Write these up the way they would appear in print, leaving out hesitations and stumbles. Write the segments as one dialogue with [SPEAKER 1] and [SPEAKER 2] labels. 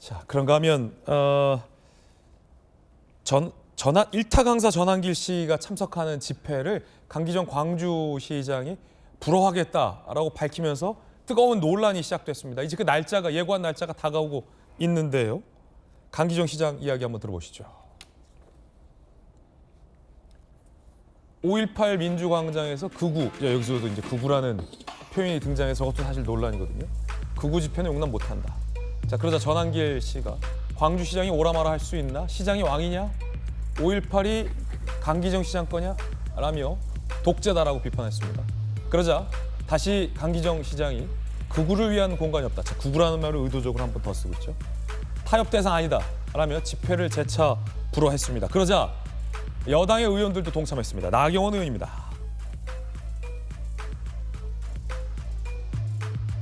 [SPEAKER 1] 자, 그런가 하면 일타 강사 전한길 씨가 참석하는 집회를 강기정 광주시장이 불허하겠다라고 밝히면서 뜨거운 논란이 시작됐습니다. 이제 그 예고한 날짜가 다가오고 있는데요. 강기정 시장 이야기 한번 들어보시죠. 5.18 민주광장에서 극우, 여기서도 이제 극우라는 표현이 등장해서 그것도 사실 논란이거든요. 극우 집회는 용납 못한다. 자, 그러자 전한길 씨가 광주시장이 오라마라 할 수 있나? 시장이 왕이냐? 5.18이 강기정 시장 거냐? 라며 독재다라고 비판했습니다. 그러자 다시 강기정 시장이 극우를 위한 공간이 없다. 자, 극우라는 말을 의도적으로 한 번 더 쓰고 있죠. 타협 대상 아니다. 라며 집회를 재차 불허했습니다. 그러자 여당의 의원들도 동참했습니다. 나경원 의원입니다.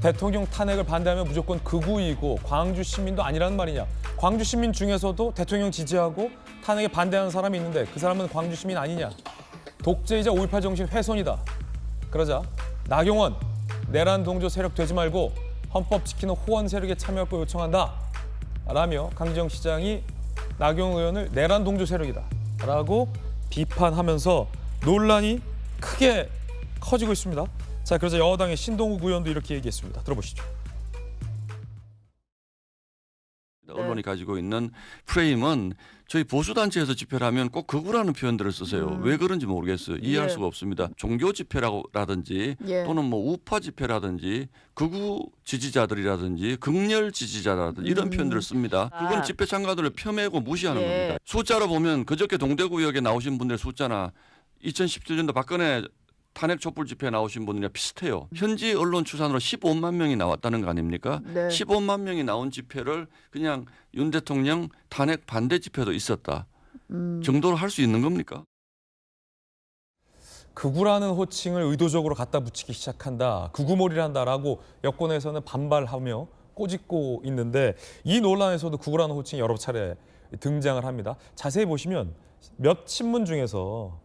[SPEAKER 1] 대통령 탄핵을 반대하면 무조건 극우이고 광주 시민도 아니라는 말이냐. 광주 시민 중에서도 대통령 지지하고 탄핵에 반대하는 사람이 있는데 그 사람은 광주 시민 아니냐. 독재이자 5.18 정신 훼손이다. 그러자 나경원, 내란 동조 세력 되지 말고 헌법 지키는 호원 세력에 참여할 거 요청한다. 라며 강기정 시장이 나경원 의원을 내란 동조 세력이다. 라고 비판하면서 논란이 크게 커지고 있습니다. 자, 그러자 여당의 신동욱 의원도 이렇게 얘기했습니다. 들어보시죠.
[SPEAKER 2] 언론이 가지고 있는 프레임은 저희 보수단체에서 집회를 하면 꼭 극우라는 표현들을 쓰세요. 왜 그런지 모르겠어요. 이해할 수가 없습니다. 종교 집회라든지 또는 뭐 우파 집회라든지 극우 지지자들이라든지 극렬 지지자라든지 이런 표현들을 씁니다. 그건 집회 참가들을 폄훼하고 무시하는 겁니다. 숫자로 보면 그저께 동대구역에 나오신 분들 숫자나 2017년도 박근혜 탄핵 촛불 집회에 나오신 분들이랑 비슷해요. 현지 언론 추산으로 15만 명이 나왔다는 거 아닙니까?
[SPEAKER 3] 네.
[SPEAKER 2] 15만 명이 나온 집회를 그냥 윤 대통령 탄핵 반대 집회도 있었다. 정도로 할 수 있는 겁니까?
[SPEAKER 1] 극우라는 호칭을 의도적으로 갖다 붙이기 시작한다. 극우몰이를 한다라고 여권에서는 반발하며 꼬집고 있는데 이 논란에서도 극우라는 호칭이 여러 차례 등장을 합니다. 자세히 보시면 몇 신문 중에서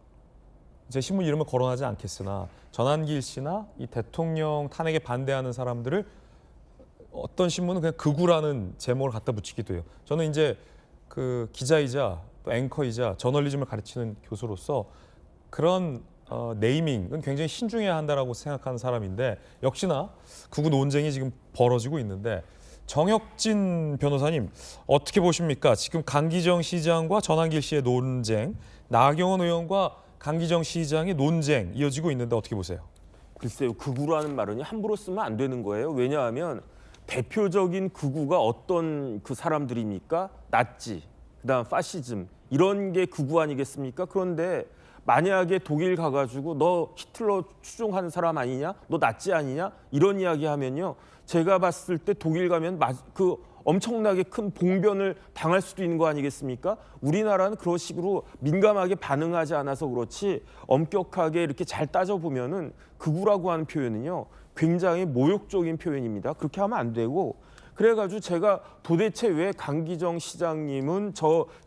[SPEAKER 1] 제 신문 이름을 거론하지 않겠으나 전한길 씨나 이 대통령 탄핵에 반대하는 사람들을 어떤 신문은 그냥 극우라는 제목을 갖다 붙이기도 해요. 저는 이제 그 기자이자 또 앵커이자 저널리즘을 가르치는 교수로서 그런 네이밍은 굉장히 신중해야 한다라고 생각하는 사람인데 역시나 극우 논쟁이 지금 벌어지고 있는데 정혁진 변호사님 어떻게 보십니까? 지금 강기정 시장과 전한길 씨의 논쟁, 나경원 의원과 강기정 시장의 논쟁 이어지고 있는데 어떻게 보세요?
[SPEAKER 4] 글쎄요. 극우라는 말은 함부로 쓰면 안 되는 거예요. 왜냐하면 대표적인 극우가 어떤 그 사람들입니까? 나치, 그다음 파시즘 이런 게 극우 아니겠습니까? 그런데 만약에 독일 가가지고 너 히틀러 추종하는 사람 아니냐? 너 나치 아니냐? 이런 이야기 하면요. 제가 봤을 때 독일 가면 엄청나게 큰 봉변을 당할 수도 있는 거 아니겠습니까? 우리나라는 그런 식으로 민감하게 반응하지 않아서 그렇지 엄격하게 이렇게 잘 따져보면은 극우라고 하는 표현은요. 굉장히 모욕적인 표현입니다. 그렇게 하면 안 되고 그래가지고 제가 도대체 왜 강기정 시장님은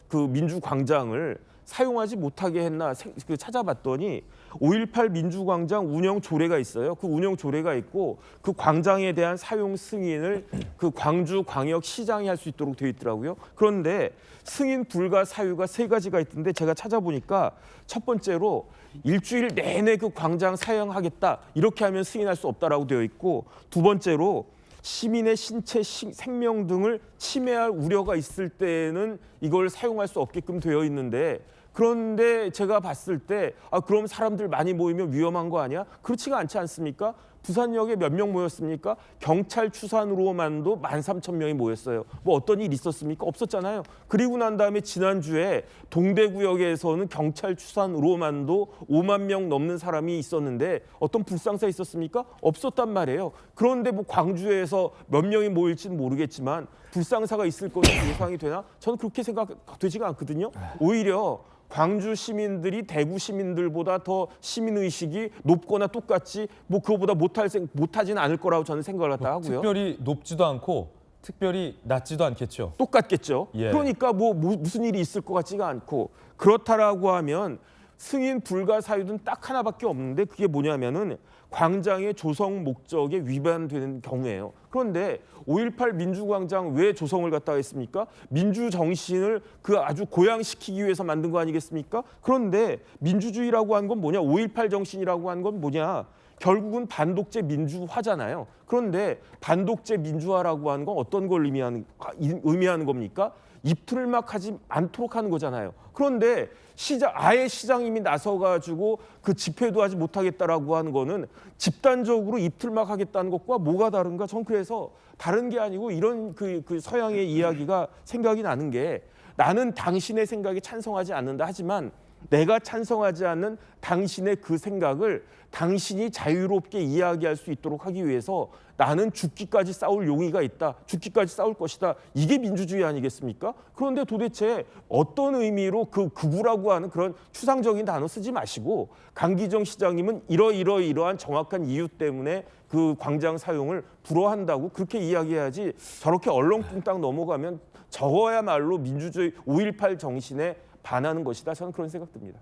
[SPEAKER 4] 그 민주광장을 사용하지 못하게 했나 찾아봤더니 5.18 민주광장 운영 조례가 있어요. 그 운영 조례가 있고 그 광장에 대한 사용 승인을 그 광주광역시장이 할 수 있도록 되어 있더라고요. 그런데 승인 불가 사유가 3가지가 있던데 제가 찾아보니까 첫 번째로 일주일 내내 그 광장 사용하겠다 이렇게 하면 승인할 수 없다라고 되어 있고 두 번째로 시민의 신체, 생명 등을 침해할 우려가 있을 때는 이걸 사용할 수 없게끔 되어 있는데 그런데 제가 봤을 때 그럼 사람들 많이 모이면 위험한 거 아니야? 그렇지가 않지 않습니까? 부산역에 몇 명 모였습니까? 경찰 추산으로만도 13,000명이 모였어요. 뭐 어떤 일 있었습니까? 없었잖아요. 그리고 난 다음에 지난주에 동대구역에서는 경찰 추산으로만도 5만 명 넘는 사람이 있었는데 어떤 불상사 있었습니까? 없었단 말이에요. 그런데 뭐 광주에서 몇 명이 모일지는 모르겠지만 불상사가 있을 것으로 예상이 되나? 저는 그렇게 생각되지가 않거든요. 오히려 광주 시민들이 대구 시민들보다 더 시민의식이 높거나 똑같지 뭐 그거보다 못하지는 않을 거라고 저는 생각을 하고요.
[SPEAKER 1] 특별히 높지도 않고 특별히 낮지도 않겠죠.
[SPEAKER 4] 똑같겠죠.
[SPEAKER 1] 예.
[SPEAKER 4] 그러니까 무슨 일이 있을 것 같지가 않고 그렇다라고 하면 승인 불가 사유는 딱 하나밖에 없는데 그게 뭐냐면은 광장의 조성 목적에 위반되는 경우예요. 그런데 5.18 민주광장 왜 조성을 갖다 했습니까? 민주 정신을 그 아주 고양시키기 위해서 만든 거 아니겠습니까? 그런데 민주주의라고 한 건 뭐냐? 5.18 정신이라고 한 건 뭐냐? 결국은 반독재 민주화잖아요. 그런데 반독재 민주화라고 하는 건 어떤 걸 의미하는 겁니까? 입틀막하지 않도록 하는 거잖아요. 그런데 아예 시장님이 나서가지고 그 집회도 하지 못하겠다라고 하는 거는 집단적으로 입틀막하겠다는 것과 뭐가 다른가? 전 그래서 다른 게 아니고 이런 그 서양의 이야기가 생각이 나는 게 나는 당신의 생각에 찬성하지 않는다 하지만 내가 찬성하지 않는 당신의 그 생각을 당신이 자유롭게 이야기할 수 있도록 하기 위해서 나는 죽기까지 싸울 용의가 있다. 죽기까지 싸울 것이다. 이게 민주주의 아니겠습니까? 그런데 도대체 어떤 의미로 그 극우라고 하는 그런 추상적인 단어 쓰지 마시고 강기정 시장님은 이러한 정확한 이유 때문에 그 광장 사용을 불허한다고 그렇게 이야기해야지 저렇게 얼렁뚱땅 넘어가면 저거야말로 민주주의 5.18 정신에 반하는 것이다. 저는 그런 생각 듭니다.